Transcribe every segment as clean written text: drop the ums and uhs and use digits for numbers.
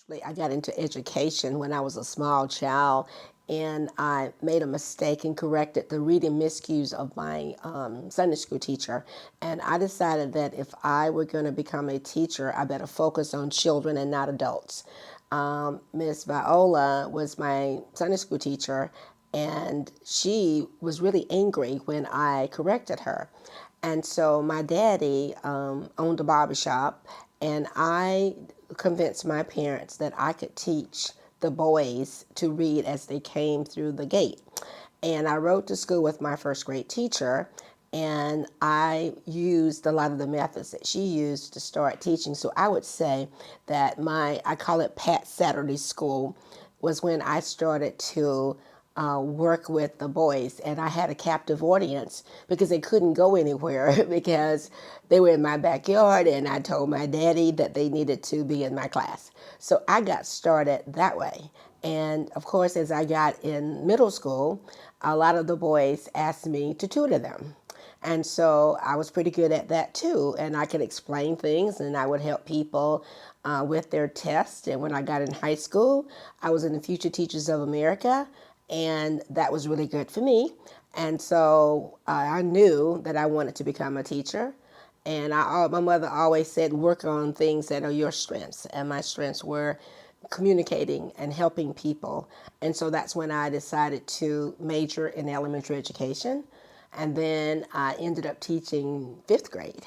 Actually, I got into education when I was a small child, and I made a mistake and corrected the reading miscues of my Sunday school teacher. And I decided that if I were going to become a teacher, I better focus on children and not adults. Miss Viola was my Sunday school teacher, and she was really angry when I corrected her. And so my daddy owned a barbershop, and I convinced my parents that I could teach the boys to read as they came through the gate. And I rode to school with my first grade teacher, and I used a lot of the methods that she used to start teaching. So I would say that I call it Pat Saturday School, was when I started to work with the boys, and I had a captive audience because they couldn't go anywhere because they were in my backyard, and I told my daddy that they needed to be in my class. So I got started that way. And of course, as I got in middle school, a lot of the boys asked me to tutor them. And so I was pretty good at that too. And I could explain things, and I would help people with their tests. And when I got in high school, I was in the Future Teachers of America, and that was really good for me. And so I knew that I wanted to become a teacher. And my mother always said, work on things that are your strengths. And my strengths were communicating and helping people. And so that's when I decided to major in elementary education. And then I ended up teaching fifth grade.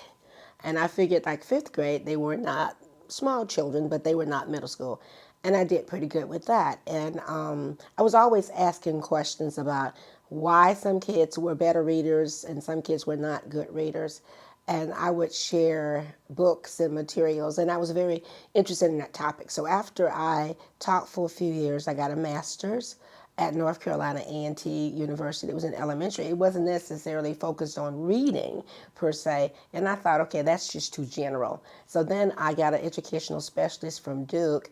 And I figured, like, fifth grade, they were not small children, but they were not middle school. And I did pretty good with that. And I was always asking questions about why some kids were better readers and some kids were not good readers. And I would share books and materials, and I was very interested in that topic. So after I taught for a few years, I got a master's at North Carolina A&T University. It was in elementary. It wasn't necessarily focused on reading per se, and I thought, okay, that's just too general. So then I got an educational specialist from Duke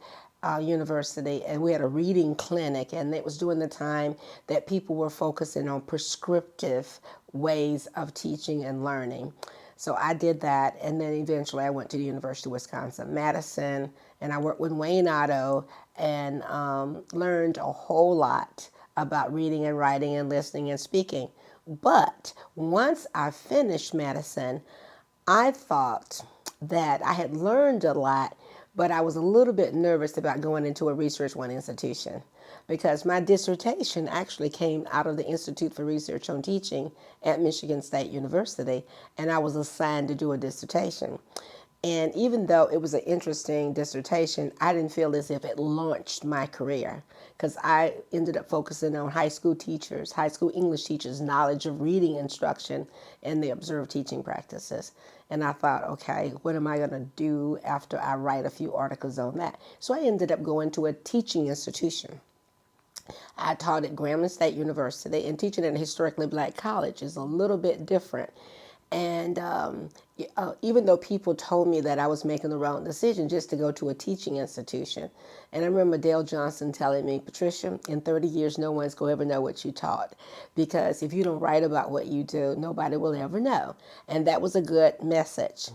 University, and we had a reading clinic, and it was during the time that people were focusing on prescriptive ways of teaching and learning. So I did that, and then eventually I went to the University of Wisconsin-Madison, and I worked with Wayne Otto and learned a whole lot about reading and writing and listening and speaking. But once I finished Madison, I thought that I had learned a lot, but I was a little bit nervous about going into a Research One institution because my dissertation actually came out of the Institute for Research on Teaching at Michigan State University, and I was assigned to do a dissertation. And even though it was an interesting dissertation, I didn't feel as if it launched my career because I ended up focusing on high school teachers, high school English teachers' knowledge of reading instruction and the observed teaching practices. And I thought, okay, what am I going to do after I write a few articles on that? So I ended up going to a teaching institution. I taught at Grambling State University, and teaching at a historically black college is a little bit different. And even though people told me that I was making the wrong decision just to go to a teaching institution, and I remember Dale Johnson telling me, Patricia, in 30 years, no one's going to ever know what you taught, because if you don't write about what you do, nobody will ever know. And that was a good message.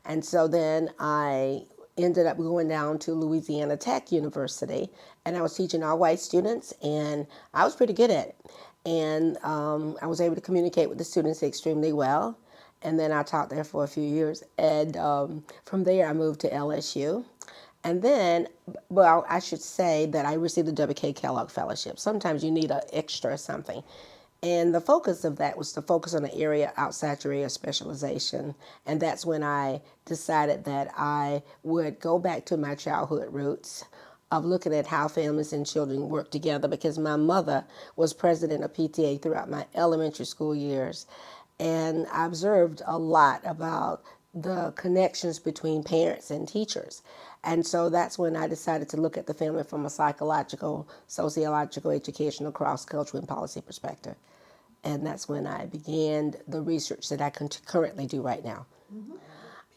And so then I ended up going down to Louisiana Tech University, and I was teaching all white students, and I was pretty good at it. And I was able to communicate with the students extremely well. And then I taught there for a few years. And from there, I moved to LSU. And then, well, I should say that I received the W.K. Kellogg Fellowship. Sometimes you need an extra something. And the focus of that was to focus on an area outside your area of specialization. And that's when I decided that I would go back to my childhood roots of looking at how families and children work together, because my mother was president of PTA throughout my elementary school years. And I observed a lot about the connections between parents and teachers. And so that's when I decided to look at the family from a psychological, sociological, educational, cross-cultural, and policy perspective. And that's when I began the research that I currently do right now. Mm-hmm.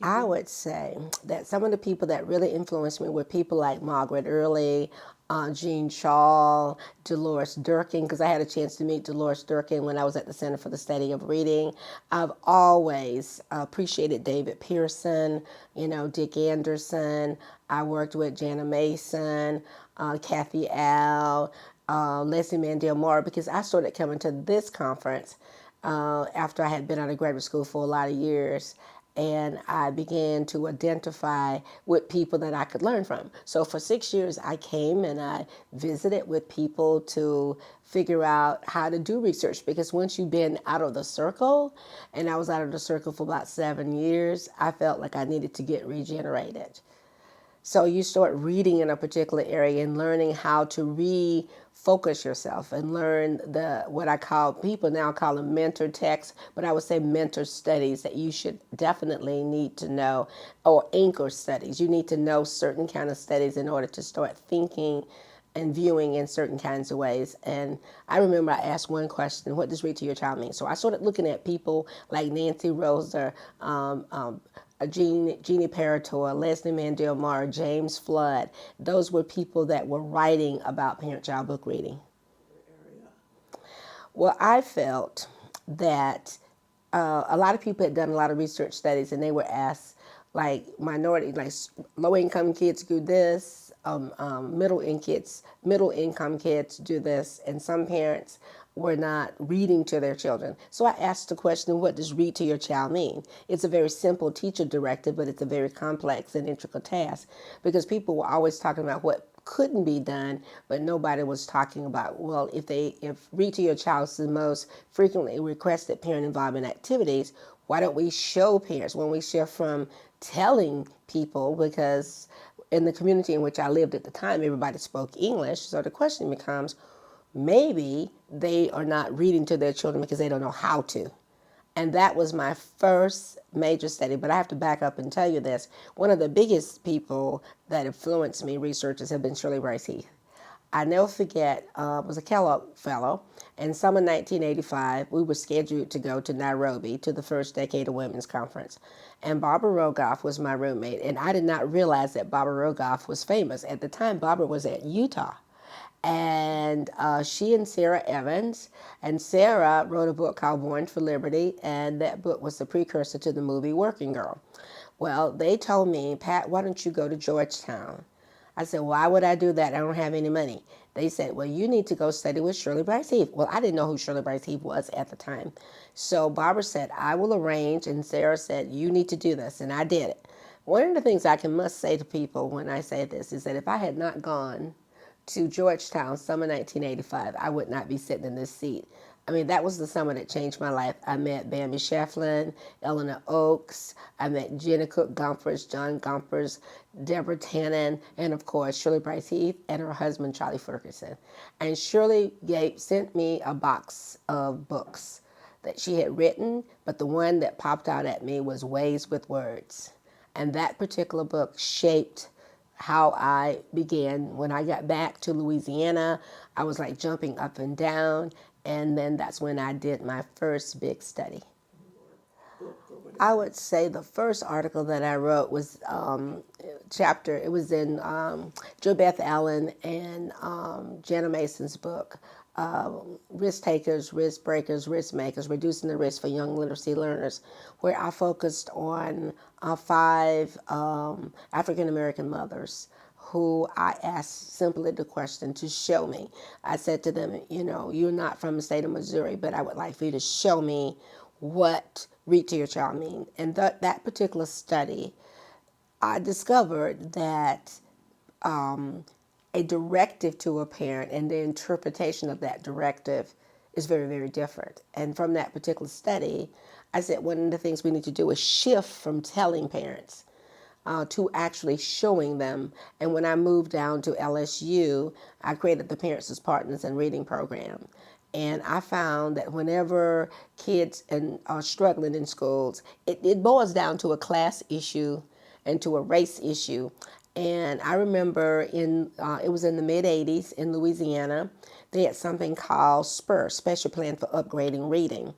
I would say that some of the people that really influenced me were people like Margaret Early, Jean Shaw, Dolores Durkin, because I had a chance to meet Dolores Durkin when I was at the Center for the Study of Reading. I've always appreciated David Pearson, Dick Anderson. I worked with Jana Mason, Kathy Al, Leslie Mandel Moore, because I started coming to this conference after I had been out of graduate school for a lot of years. And I began to identify with people that I could learn from. So for 6 years, I came and I visited with people to figure out how to do research. Because once you've been out of the circle, and I was out of the circle for about 7 years, I felt like I needed to get regenerated. So you start reading in a particular area and learning how to refocus yourself and learn the what I call, people now call them mentor texts, but I would say mentor studies that you should definitely need to know, or anchor studies. You need to know certain kind of studies in order to start thinking and viewing in certain kinds of ways. And I remember I asked one question: what does read to your child mean? So I started looking at people like Nancy Roser, Jeannie Parator, Leslie Mandel Moore, James Flood. Those were people that were writing about parent-child book reading. Well, I felt that a lot of people had done a lot of research studies, and they were asked, like, low-income kids do this, middle-income kids do this, and some parents were not reading to their children. So I asked the question, what does read to your child mean? It's a very simple teacher directive, but it's a very complex and intricate task, because people were always talking about what couldn't be done, but nobody was talking about, well, if read to your child is the most frequently requested parent involvement activities, why don't we show parents when we shift from telling people? Because in the community in which I lived at the time, everybody spoke English. So the question becomes, maybe they are not reading to their children because they don't know how to. And that was my first major study. But I have to back up and tell you this. One of the biggest people that influenced me, researchers, have been Shirley Rice Heath. I never forget, was a Kellogg Fellow. In summer 1985, we were scheduled to go to Nairobi to the first Decade of Women's Conference. And Barbara Rogoff was my roommate. And I did not realize that Barbara Rogoff was famous. At the time, Barbara was at Utah. And she and Sarah Evans, and Sarah wrote a book called Born for Liberty, and that book was the precursor to the movie Working Girl. Well, they told me, Pat, why don't you go to Georgetown? I said, why would I do that? I don't have any money. They said, well, you need to go study with Shirley Rice Heath. Well, I didn't know who Shirley Rice Heath was at the time. So Barbara said, I will arrange, and Sarah said, you need to do this, and I did it. One of the things I must say to people when I say this is that if I had not gone to Georgetown, summer 1985, I would not be sitting in this seat. I mean, that was the summer that changed my life. I met Bambi Shefflin, Eleanor Oakes. I met Jenna Cook Gompers, John Gompers, Deborah Tannen, and of course, Shirley Rice Heath and her husband, Charlie Ferguson. And Shirley sent me a box of books that she had written, but the one that popped out at me was Ways with Words. And that particular book shaped how I began. When I got back to Louisiana, I was like jumping up and down, and then that's when I did my first big study. I would say the first article that I wrote was chapter. It was in Jo Beth Allen and Jana Mason's book, Risk Takers, Risk Breakers, Risk Makers, Reducing the Risk for Young Literacy Learners, where I focused on 5 African American mothers who I asked simply the question to show me. I said to them, you're not from the state of Missouri, but I would like for you to show me what read to your child mean. And that particular study, I discovered that a directive to a parent and the interpretation of that directive is very, very different. And from that particular study, I said one of the things we need to do is shift from telling parents to actually showing them. And when I moved down to LSU, I created the Parents as Partners in Reading program. And I found that whenever kids are struggling in schools, it boils down to a class issue and to a race issue. And I remember it was in the mid-'80s in Louisiana, they had something called SPUR, Special Plan for Upgrading Reading.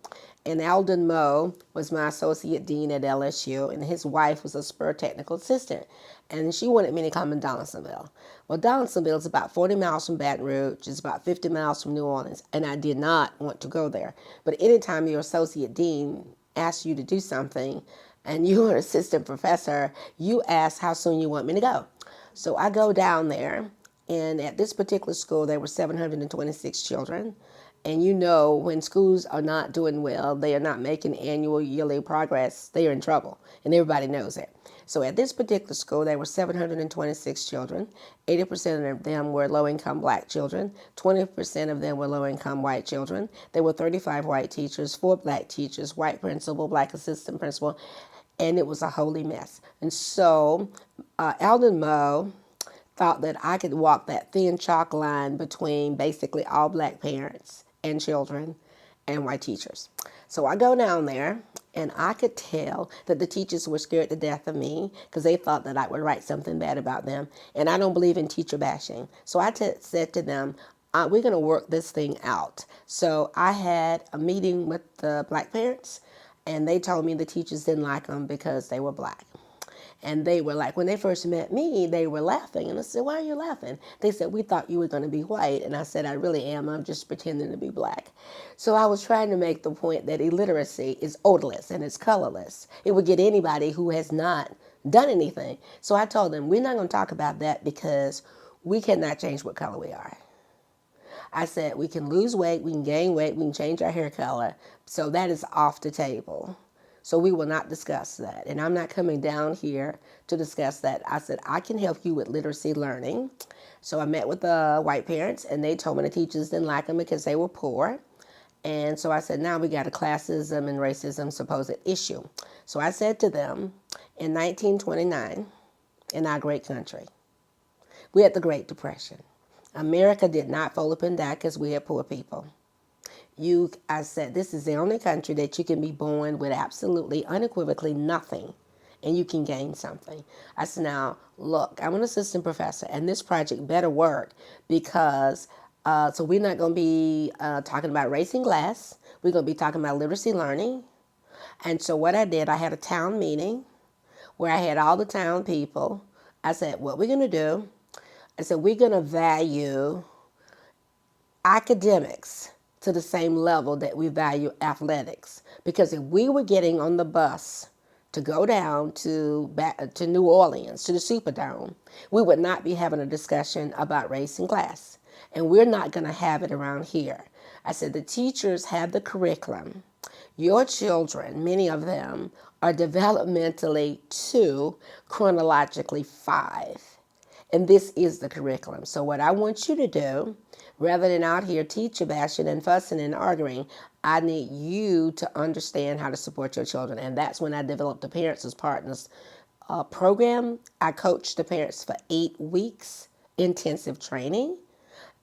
And Alden Moe was my associate dean at LSU, and his wife was a SPUR technical assistant. And she wanted me to come in Donaldsonville. Well, Donaldsonville is about 40 miles from Baton Rouge. It's about 50 miles from New Orleans. And I did not want to go there. But anytime your associate dean asks you to do something, and you're an assistant professor, you ask how soon you want me to go. So I go down there, and at this particular school, there were 726 children. And you know, when schools are not doing well, they are not making annual, yearly progress, they are in trouble. And everybody knows it. So at this particular school, there were 726 children. 80% of them were low-income black children. 20% of them were low-income white children. There were 35 white teachers, 4 black teachers, white principal, black assistant principal, and it was a holy mess. And so Alden Moe thought that I could walk that thin chalk line between basically all black parents and children and white teachers. So I go down there, and I could tell that the teachers were scared to death of me because they thought that I would write something bad about them. And I don't believe in teacher bashing. So I said to them, we're going to work this thing out. So I had a meeting with the black parents, and they told me the teachers didn't like them because they were black. And they were like, when they first met me, they were laughing. And I said, why are you laughing? They said, we thought you were going to be white. And I said, I really am. I'm just pretending to be black. So I was trying to make the point that illiteracy is odorless and it's colorless. It would get anybody who has not done anything. So I told them, we're not going to talk about that because we cannot change what color we are. I said, we can lose weight, we can gain weight, we can change our hair color. So that is off the table. So we will not discuss that. And I'm not coming down here to discuss that. I said, I can help you with literacy learning. So I met with the white parents, and they told me the teachers didn't like them because they were poor. And so I said, now we got a classism and racism supposed issue. So I said to them, in 1929, in our great country, we had the Great Depression. America did not fold up and die because we had poor people. I said, this is the only country that you can be born with absolutely, unequivocally nothing, and you can gain something. I said, now, look, I'm an assistant professor, and this project better work because, so we're not going to be talking about race and class. We're going to be talking about literacy learning. And so what I did, I had a town meeting where I had all the town people. I said, what we're going to do, I said, we're going to value academics to the same level that we value athletics. Because if we were getting on the bus to go down to New Orleans, to the Superdome, we would not be having a discussion about race and class. And we're not going to have it around here. I said, the teachers have the curriculum. Your children, many of them, are developmentally 2, chronologically 5. And this is the curriculum. So what I want you to do, rather than out here teacher bashing and fussing and arguing, I need you to understand how to support your children. And that's when I developed the Parents as Partners program. I coached the parents for 8 weeks, intensive training.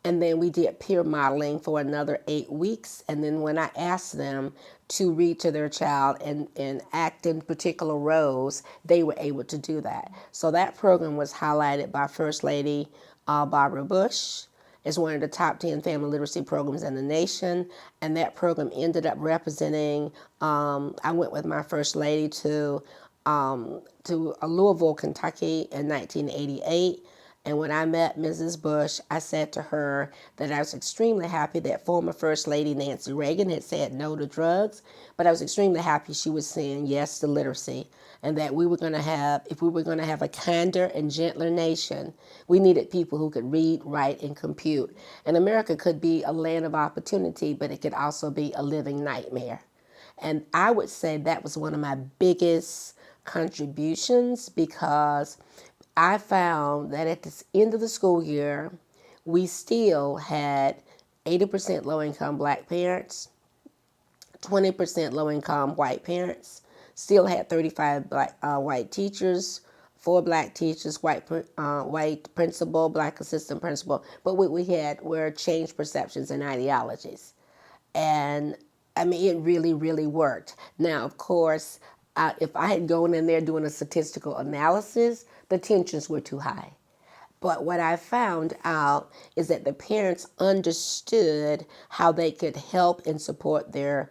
And then we did peer modeling for another 8 weeks. And then when I asked them to read to their child and act in particular roles, they were able to do that. So that program was highlighted by First Lady Barbara Bush as one of the top 10 family literacy programs in the nation. And that program ended up representing, I went with my First Lady to Louisville, Kentucky in 1988. And when I met Mrs. Bush, I said to her that I was extremely happy that former First Lady Nancy Reagan had said no to drugs, but I was extremely happy she was saying yes to literacy, and that we were going to have, if we were going to have a kinder and gentler nation, we needed people who could read, write, and compute. And America could be a land of opportunity, but it could also be a living nightmare. And I would say that was one of my biggest contributions, because I found that at the end of the school year, we still had 80% low-income black parents, 20% low-income white parents, still had 35 white teachers, 4 black teachers, white principal, black assistant principal. But what we had were changed perceptions and ideologies. And I mean, it really, really worked. Now, of course, if I had gone in there doing a statistical analysis, the tensions were too high. But what I found out is that the parents understood how they could help and support their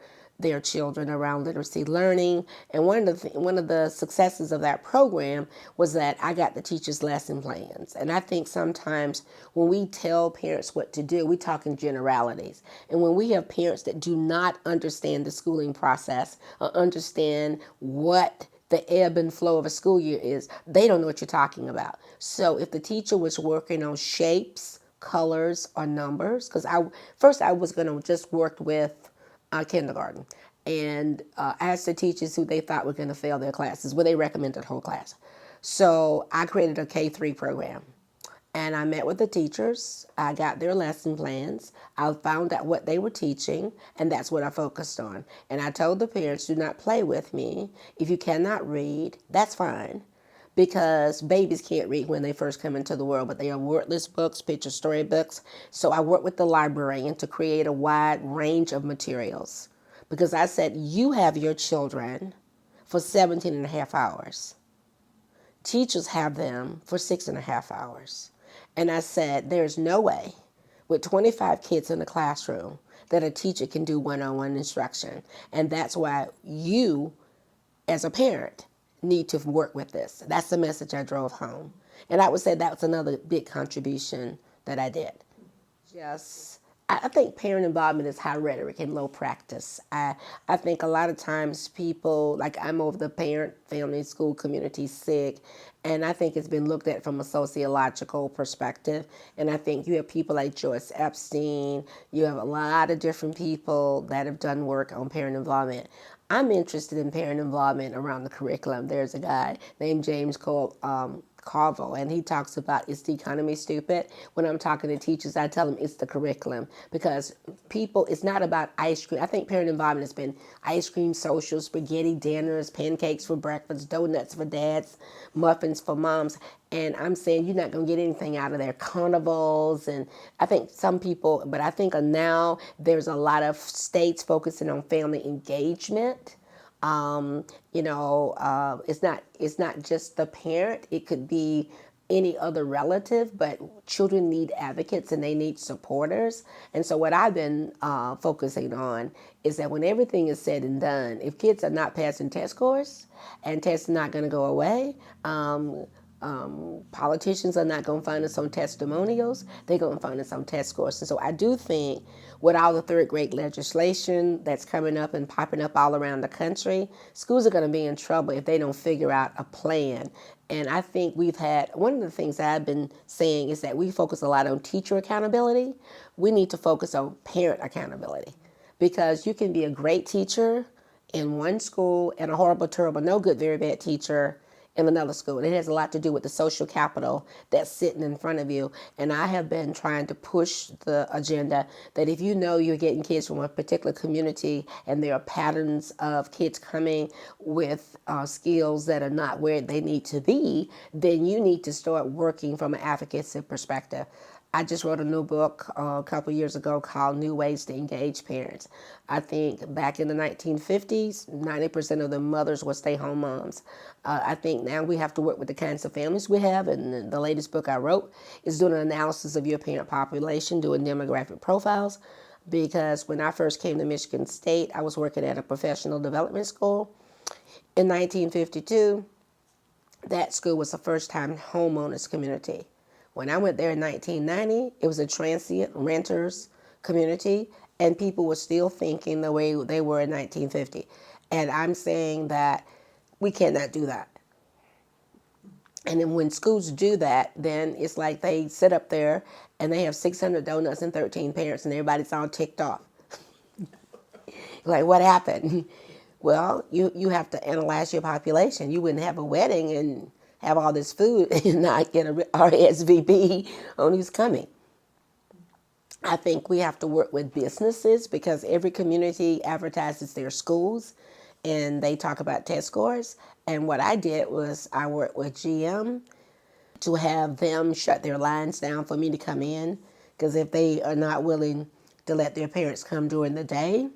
children around literacy learning. And one of the successes of that program was that I got the teachers' lesson plans. And I think sometimes when we tell parents what to do, we talk in generalities. And when we have parents that do not understand the schooling process or understand what the ebb and flow of a school year is they don't know what you're talking about. So if the teacher was working on shapes, colors, or numbers, because I was going to just work with kindergarten and asked the teachers who they thought were going to fail their classes. Well, they recommended whole class. So I created a K-3 program. And I met with the teachers. I got their lesson plans. I found out what they were teaching, and that's what I focused on. And I told the parents, do not play with me. If you cannot read, that's fine. Because babies can't read when they first come into the world, but they are wordless books, picture story books. So I worked with the librarian to create a wide range of materials. Because I said, you have your children for 17 and a half hours. Teachers have them for 6.5 hours. And I said, there's no way with 25 kids in the classroom that a teacher can do one-on-one instruction. And that's why you, as a parent, need to work with this. That's the message I drove home. And I would say that was another big contribution that I did. I think parent involvement is high rhetoric and low practice. I think a lot of times people, like I'm over the parent, family, school community, SIG, and I think it's been looked at from a sociological perspective. And I think you have people like Joyce Epstein, you have a lot of different people that have done work on parent involvement. I'm interested in parent involvement around the curriculum. There's a guy named James Carville, and he talks about, is the economy stupid? When I'm talking to teachers, I tell them it's the curriculum, because people, it's not about ice cream. I think parent involvement has been ice cream socials, spaghetti dinners, pancakes for breakfast, donuts for dads, muffins for moms. And I'm saying you're not going to get anything out of there. Carnivals, and I think some people, but I think now there's a lot of states focusing on family engagement. It's not just the parent. It could be any other relative, but children need advocates and they need supporters. And so what I've been focusing on is that when everything is said and done, if kids are not passing test scores and tests are not going to go away, politicians are not going to find us on testimonials. They're going to find us on test scores. And so I do think with all the third grade legislation that's coming up and popping up all around the country, schools are going to be in trouble if they don't figure out a plan. And I think one of the things that I've been saying is that we focus a lot on teacher accountability. We need to focus on parent accountability, because you can be a great teacher in one school and a horrible, terrible, no good, very bad teacher in another school. And it has a lot to do with the social capital that's sitting in front of you. And I have been trying to push the agenda that if you know you're getting kids from a particular community and there are patterns of kids coming with skills that are not where they need to be, then you need to start working from an advocacy perspective. I just wrote a new book a couple years ago called New Ways to Engage Parents. I think back in the 1950s, 90% of the mothers were stay-home moms. I think now we have to work with the kinds of families we have, and the latest book I wrote is doing an analysis of your parent population, doing demographic profiles, because when I first came to Michigan State, I was working at a professional development school. In 1952, that school was a first-time homeowners community. When I went there in 1990, it was a transient renters community, and people were still thinking the way they were in 1950. And I'm saying that we cannot do that. And then when schools do that, then it's like they sit up there and they have 600 donuts and 13 parents, and everybody's all ticked off. Like, what happened? Well, you have to analyze your population. You wouldn't have a wedding and have all this food and not get a RSVP on who's coming. I think we have to work with businesses, because every community advertises their schools and they talk about test scores. And what I did was I worked with GM to have them shut their lines down for me to come in, because if they are not willing to let their parents come during the day,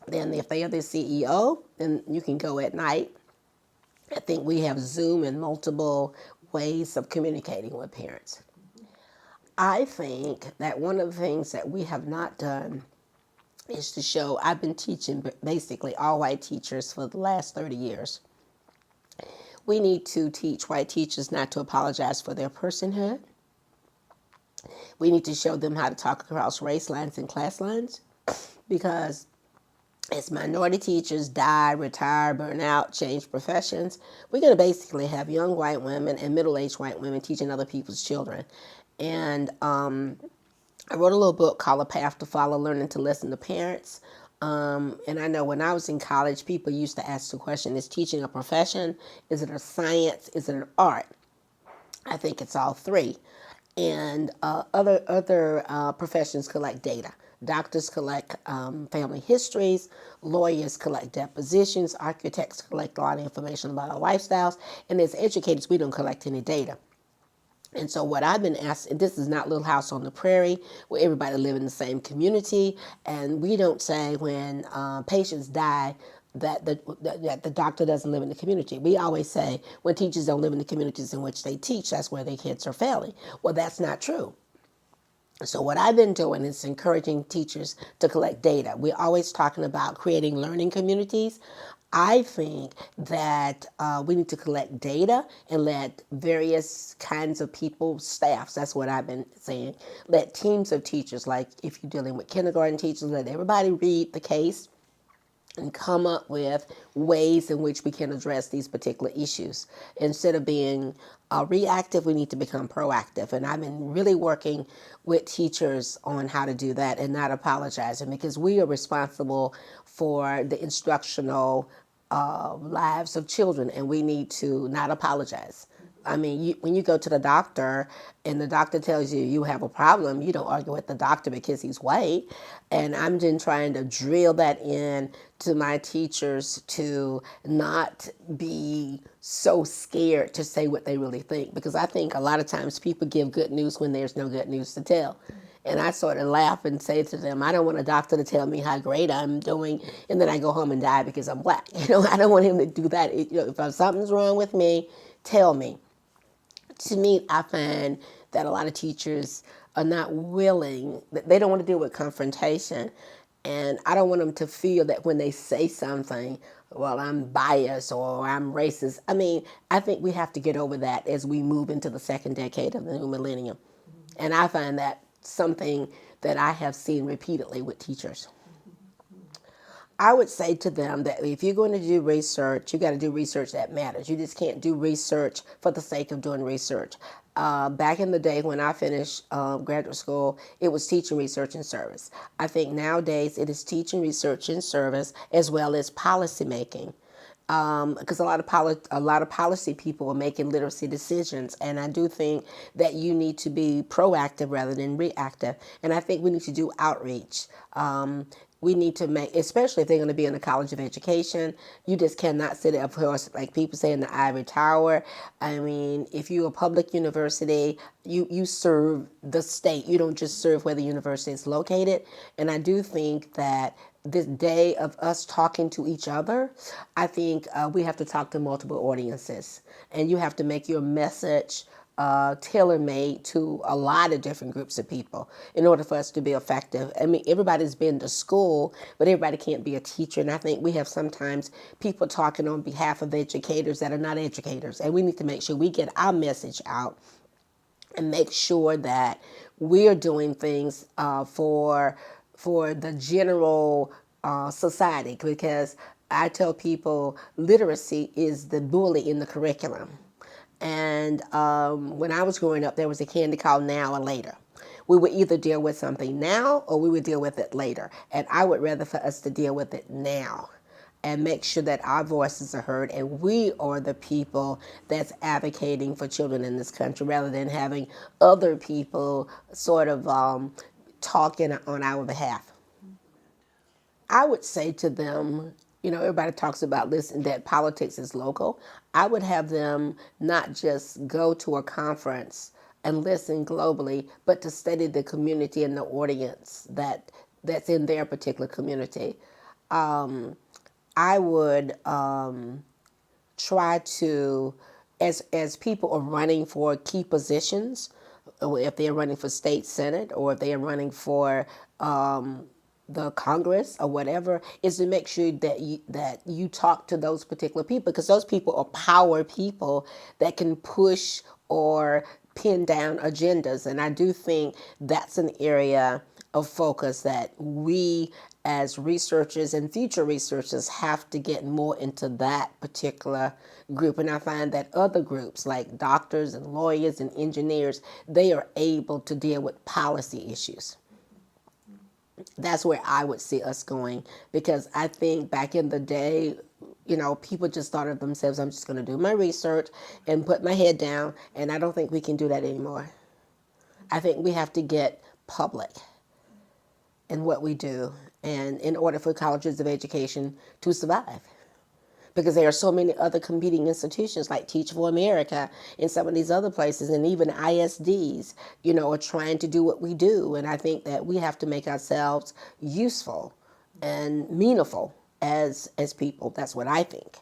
then if they are the CEO, then you can go at night. I think we have Zoom and multiple ways of communicating with parents. I think that one of the things that we have not done is to show, I've been teaching basically all white teachers for the last 30 years. We need to teach white teachers not to apologize for their personhood. We need to show them how to talk across race lines and class lines, because as minority teachers die, retire, burn out, change professions, we're going to basically have young white women and middle-aged white women teaching other people's children. And I wrote a little book called A Path to Follow, Learning to Listen to Parents. And I know when I was in college, people used to ask the question, is teaching a profession? Is it a science? Is it an art? I think it's all three. And other professions collect data. Doctors collect family histories, lawyers collect depositions, architects collect a lot of information about our lifestyles, and as educators, we don't collect any data. And so what I've been asked, and this is not Little House on the Prairie, where everybody live in the same community, and we don't say when patients die that that the doctor doesn't live in the community. We always say when teachers don't live in the communities in which they teach, that's where their kids are failing. Well, that's not true. So what I've been doing is encouraging teachers to collect data. We're always talking about creating learning communities. I think that we need to collect data and let various kinds of people, staffs, that's what I've been saying, let teams of teachers, like if you're dealing with kindergarten teachers, let everybody read the case and come up with ways in which we can address these particular issues. Instead of being reactive, we need to become proactive. And I've been really working with teachers on how to do that and not apologizing, because we are responsible for the instructional lives of children, and we need to not apologize. I mean, when you go to the doctor and the doctor tells you you have a problem, you don't argue with the doctor because he's white. And I'm just trying to drill that in to my teachers to not be so scared to say what they really think. Because I think a lot of times people give good news when there's no good news to tell. And I sort of laugh and say to them, I don't want a doctor to tell me how great I'm doing and then I go home and die because I'm black. I don't want him to do that. If something's wrong with me, tell me. To me, I find that a lot of teachers are not willing, they don't want to deal with confrontation. And I don't want them to feel that when they say something, well, I'm biased or I'm racist. I mean, I think we have to get over that as we move into the second decade of the new millennium. And I find that something that I have seen repeatedly with teachers. I would say to them that if you're going to do research, you got to do research that matters. You just can't do research for the sake of doing research. Back in the day when I finished graduate school, it was teaching, research, and service. I think nowadays it is teaching, research, and service as well as policy making. Because a lot of policy people are making literacy decisions, and I do think that you need to be proactive rather than reactive. And I think we need to do outreach. We need to make, especially if they're going to be in the College of Education, you just cannot sit, of course, like people say, in the ivory tower. I mean, if you're a public university, you serve the state. You don't just serve where the university is located. And I do think that this day of us talking to each other, I think we have to talk to multiple audiences. And you have to make your message tailor-made to a lot of different groups of people in order for us to be effective. I mean, everybody's been to school, but everybody can't be a teacher. And I think we have sometimes people talking on behalf of educators that are not educators. And we need to make sure we get our message out and make sure that we're doing things for the general society. Because I tell people literacy is the bully in the curriculum. And when I was growing up, there was a candy called Now and Later. We would either deal with something now or we would deal with it later. And I would rather for us to deal with it now and make sure that our voices are heard and we are the people that's advocating for children in this country rather than having other people sort of talking on our behalf. I would say to them, everybody talks about listen that politics is local. I would have them not just go to a conference and listen globally, but to study the community and the audience that's in their particular community. I would try to, as people are running for key positions, if they're running for state senate or if they are running for the Congress or whatever, is to make sure that you talk to those particular people, because those people are power people that can push or pin down agendas. And I do think that's an area of focus that we as researchers and future researchers have to get more into that particular group. And I find that other groups like doctors and lawyers and engineers, they are able to deal with policy issues. That's where I would see us going, because I think back in the day, people just thought of themselves, I'm just going to do my research and put my head down, and I don't think we can do that anymore. I think we have to get public in what we do, and in order for colleges of education to survive. Because there are so many other competing institutions like Teach for America and some of these other places, and even ISDs, are trying to do what we do. And I think that we have to make ourselves useful and meaningful as people. That's what I think.